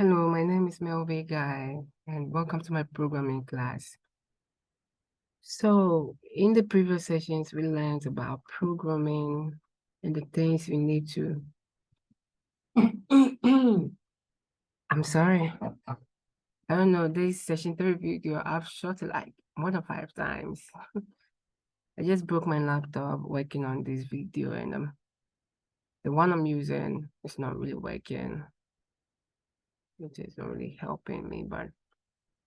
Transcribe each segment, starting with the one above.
Hello, my name is Melbay Guy, and welcome to my programming class. So, in the previous sessions, we learned about programming and the things we need to. I'm sorry. I don't know, this session 3 video, I've shot it like more than 5 times. I just broke my laptop working on this video, and the one I'm using is not really working, which is not really helping me, but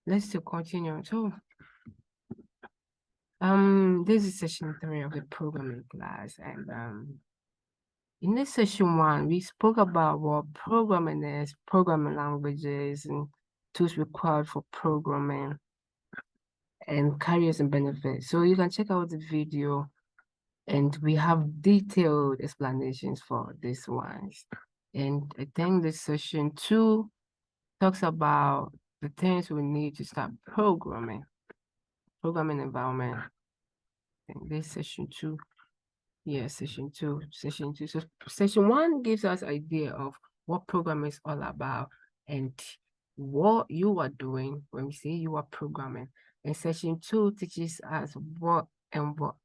let's still continue. So, this is session 3 of the programming class, and in this session 1, we spoke about what programming is, programming languages, and tools required for programming, and careers and benefits. So you can check out the video, and we have detailed explanations for these ones. And I think this session 2 talks about the things we need to start programming environment. In this session 2. Yeah, session 2. So session 1 gives us idea of what programming is all about and what you are doing when we say you are programming. And session 2 teaches us what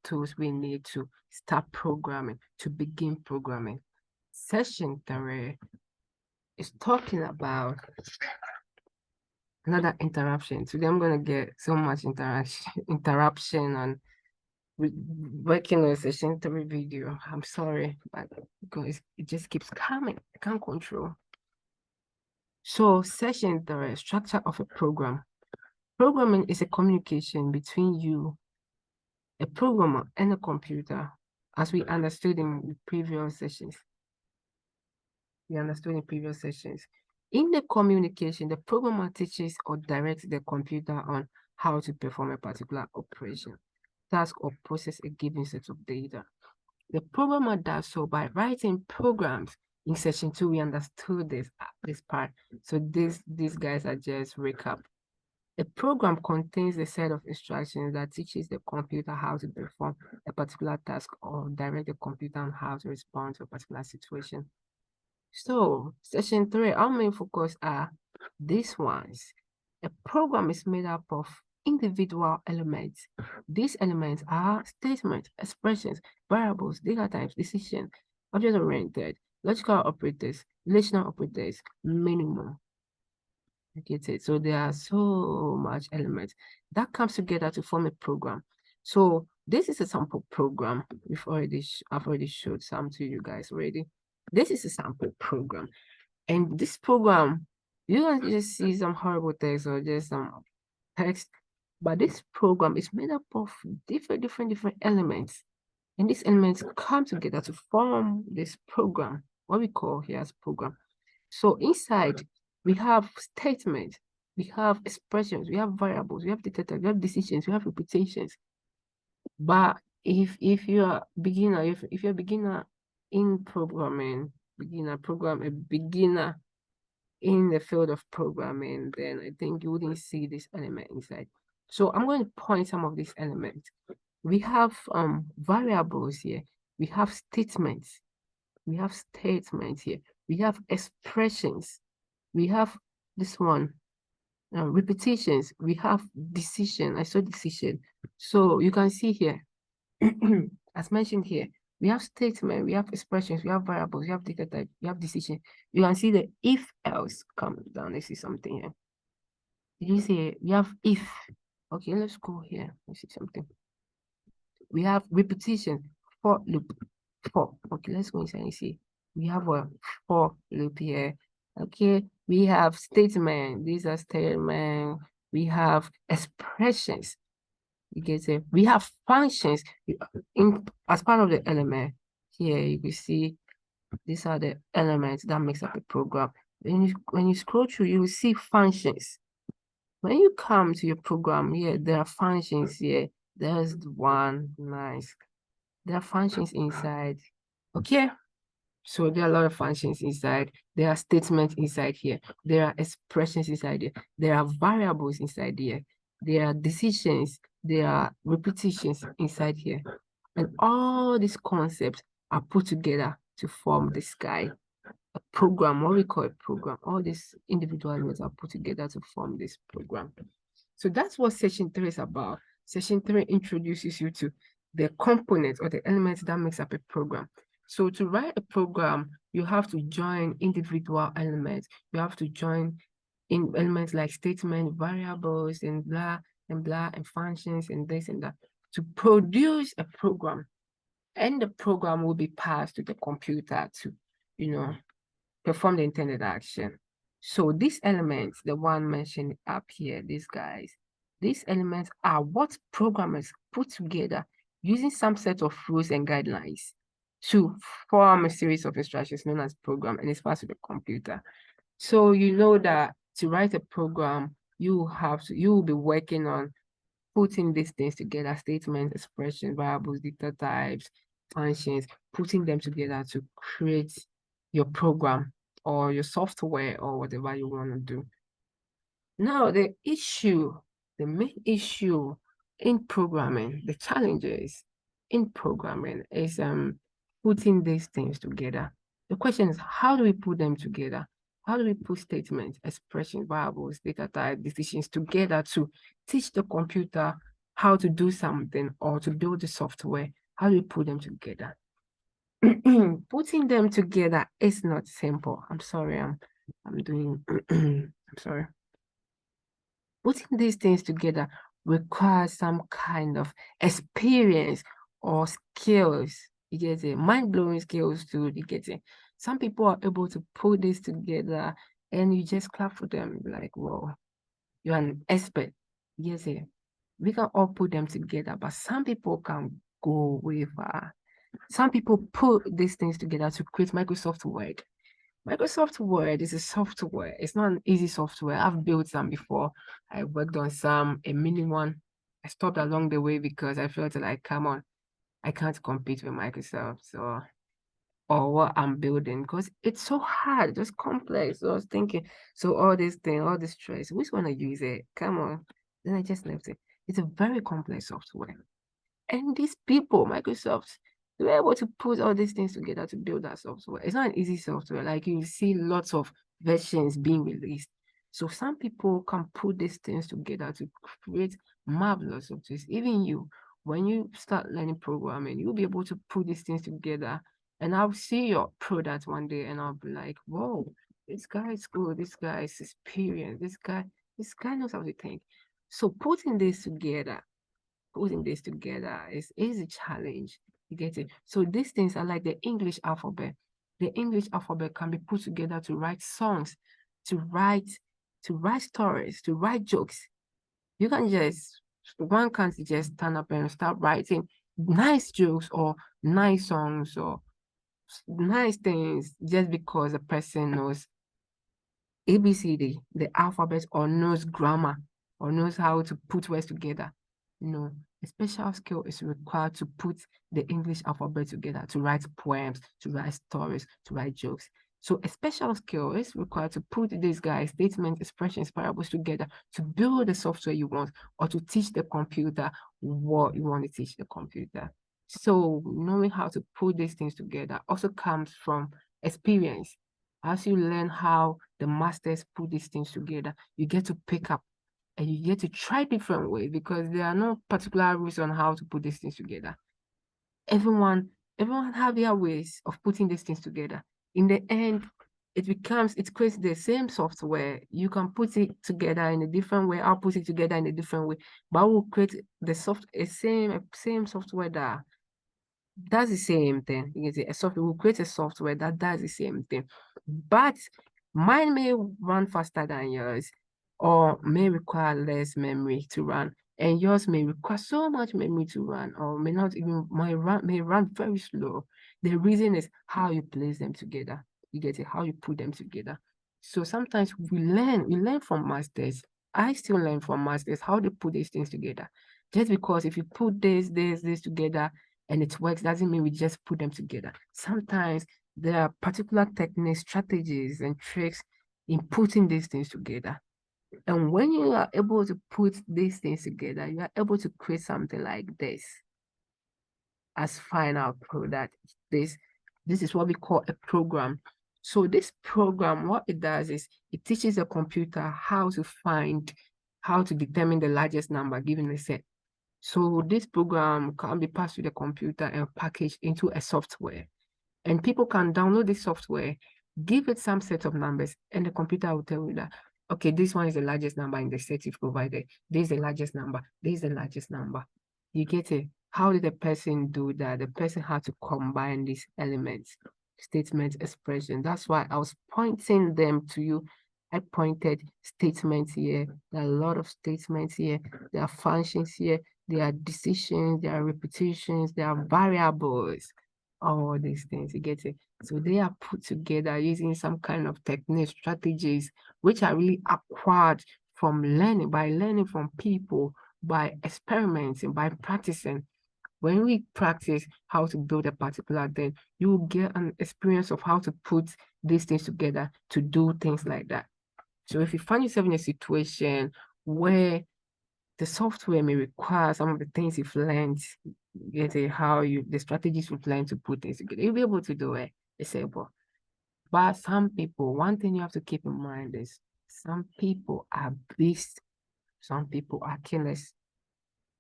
tools we need to start programming, to begin programming. Session 3 is talking about another interruption. Today I'm gonna get so much interruption on working on session 3 video. I'm sorry, but because it just keeps coming. I can't control. So session 3, structure of a program. Programming is a communication between you, a programmer, and a computer, as we understood in previous sessions. In the communication, the programmer teaches or directs the computer on how to perform a particular operation, task, or process a given set of data. The programmer does so by writing programs. In session 2, we understood this part. So these guys are just recap. A program contains a set of instructions that teaches the computer how to perform a particular task or direct the computer on how to respond to a particular situation. So session 3, our main focus are these ones. A program is made up of individual elements. These elements are statements, expressions, variables, data types, decisions, object-oriented, logical operators, relational operators, minimum. You get it? So there are so much elements that comes together to form a program. So this is a sample program. I've already showed some to you guys already. This is a sample program. And this program, you don't just see some horrible text or just some text, but this program is made up of different elements. And these elements come together to form this program, what we call here as program. So inside, we have statements, we have expressions, we have variables, we have data types, we have decisions, we have repetitions. But if you're a beginner, if you're a beginner in programming, a beginner in the field of programming, then I think you wouldn't see this element inside. So I'm going to point some of these elements. We have variables here. We have statements. We have statements here. We have expressions. We have this one, repetitions. We have decision. I saw decision. So you can see here, as mentioned here, we have statement, we have expressions, we have variables, we have data type, we have decision. You can see the if else come down. I see something here. Did you see it? We have if. Okay, let's go here. I see something. We have repetition, for loop, for. Okay, let's go inside and see. We have a for loop here. Okay, we have statement. These are statement. We have expressions. You get it? We have functions as part of the element. Here you can see these are the elements that makes up a program. When you scroll through, you will see functions. When you come to your program here, there are functions here. There's one, nice. There are functions inside. Okay. So there are a lot of functions inside. There are statements inside here. There are expressions inside here. There are variables inside here. There are decisions. There are repetitions inside here. And all these concepts are put together to form this guy, a program, what we call a program. All these individual elements are put together to form this program. So that's what section 3 is about. Section 3 introduces you to the components or the elements that makes up a program. So to write a program, you have to join individual elements. You have to join in elements like statement, variables, and blah, and functions, and this and that to produce a program. And the program will be passed to the computer to, perform the intended action. So these elements, the one mentioned up here, these guys, these elements are what programmers put together using some set of rules and guidelines to form a series of instructions known as program, and it's passed to the computer. So you know that to write a program, you will be working on putting these things together, statements, expressions, variables, data types, functions, putting them together to create your program or your software or whatever you want to do. Now, the main issue in programming, the challenges in programming is putting these things together. The question is, how do we put them together? How do we put statements, expressions, variables, data type, decisions together to teach the computer how to do something or to build the software? How do we put them together? Putting them together is not simple. I'm sorry, I'm doing, I'm sorry. Putting these things together requires some kind of experience or skills. You get it? Mind-blowing skills too, you get it? Some people are able to put this together and you just clap for them, like, whoa, you're an expert. You get it? We can all put them together, but some people can go way far. Some people put these things together to create Microsoft Word. Microsoft Word is a software. It's not an easy software. I've built some before. I worked on some, a mini one. I stopped along the way because I felt like, come on, I can't compete with Microsoft. So, or what I'm building, because it's so hard, just complex. So I was thinking, so all this thing, all this stress, which one I use it? Come on. Then I just left it. It's a very complex software. And these people, Microsoft, they were able to put all these things together to build that software. It's not an easy software. Like you see lots of versions being released. So some people can put these things together to create marvelous software. Even you, when you start learning programming, you'll be able to put these things together. And I'll see your product one day and I'll be like, whoa, this guy is good. This guy is experienced. This guy knows how to think. So putting this together is a challenge. You get it? So these things are like the English alphabet. The English alphabet can be put together to write songs, to write stories, to write jokes. One can't just stand up and start writing nice jokes or nice songs or nice things just because a person knows ABCD, the alphabet, or knows grammar, or knows how to put words together. No, a special skill is required to put the English alphabet together, to write poems, to write stories, to write jokes. So a special skill is required to put these guys, statements, expressions, parables together to build the software you want or to teach the computer what you want to teach the computer. So knowing how to put these things together also comes from experience. As you learn how the masters put these things together, you get to pick up and you get to try different ways because there are no particular rules on how to put these things together. Everyone have their ways of putting these things together. In the end, it creates the same software. You can put it together in a different way. I'll put it together in a different way, but we'll create a same software that does the same thing. You get it? A software will create a software that does the same thing, but mine may run faster than yours, or may require less memory to run, and yours may require so much memory to run, or may not even may run very slow. The reason is how you place them together. You get it? How you put them together. So sometimes we learn from masters. I still learn from masters how they put these things together. Just because if you put this together and it works doesn't mean we just put them together. Sometimes there are particular techniques, strategies, and tricks in putting these things together. And when you are able to put these things together, you are able to create something like this as final product. This is what we call a program. So this program, what it does is it teaches the computer how to determine the largest number given a set. So this program can be passed to the computer and packaged into a software. And people can download this software, give it some set of numbers, and the computer will tell you that, okay, this one is the largest number in the set you've provided. This is the largest number. This is the largest number. You get it? How did the person do that? The person had to combine these elements, statement, expression. That's why I was pointing them to you. I pointed statements here. There are a lot of statements here. There are functions here. There are decisions. There are repetitions. There are variables. All these things, you get it? So they are put together using some kind of techniques, strategies, which are really acquired from learning from people, by experimenting, by practicing. When we practice how to build a particular thing, you will get an experience of how to put these things together to do things like that. So if you find yourself in a situation where the software may require some of the things you've learned, the strategies you've learned to put things together, you'll be able to do it. It's simple. But some people, one thing you have to keep in mind is some people are beasts, some people are killers,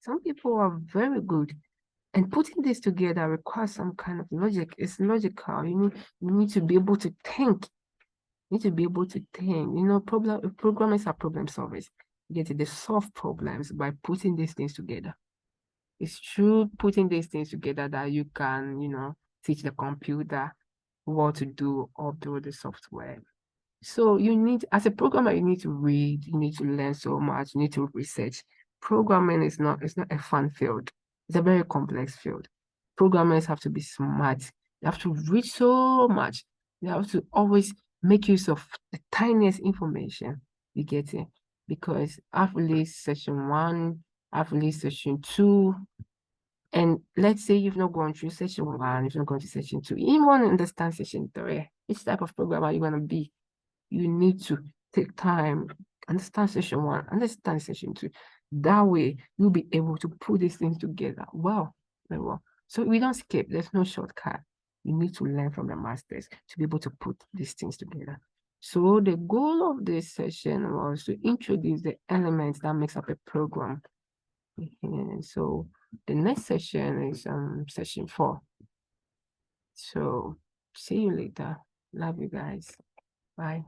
some people are very good. And putting this together requires some kind of logic. It's logical. You need to be able to think. You need to be able to think. Programmers are problem solvers. They solve problems by putting these things together. It's through putting these things together that you can, teach the computer what to do or build the software. So as a programmer, you need to read, you need to learn so much, you need to research. Programming it's not a fun field. It's a very complex field. Programmers have to be smart. They have to read so much. They have to always make use of the tiniest information. You get it? Because I've released session 1, I've released session 2, and let's say you've not gone through session 1, you've not gone to session 2, you want to understand session 3. Which type of programmer you want to be? You need to take time, understand session 1, understand session 2. That way, you'll be able to put these things together well, very well. So we don't skip, there's no shortcut. You need to learn from the masters to be able to put these things together. So the goal of this session was to introduce the elements that makes up a program. And so the next session is session 4. So see you later. Love you guys. Bye.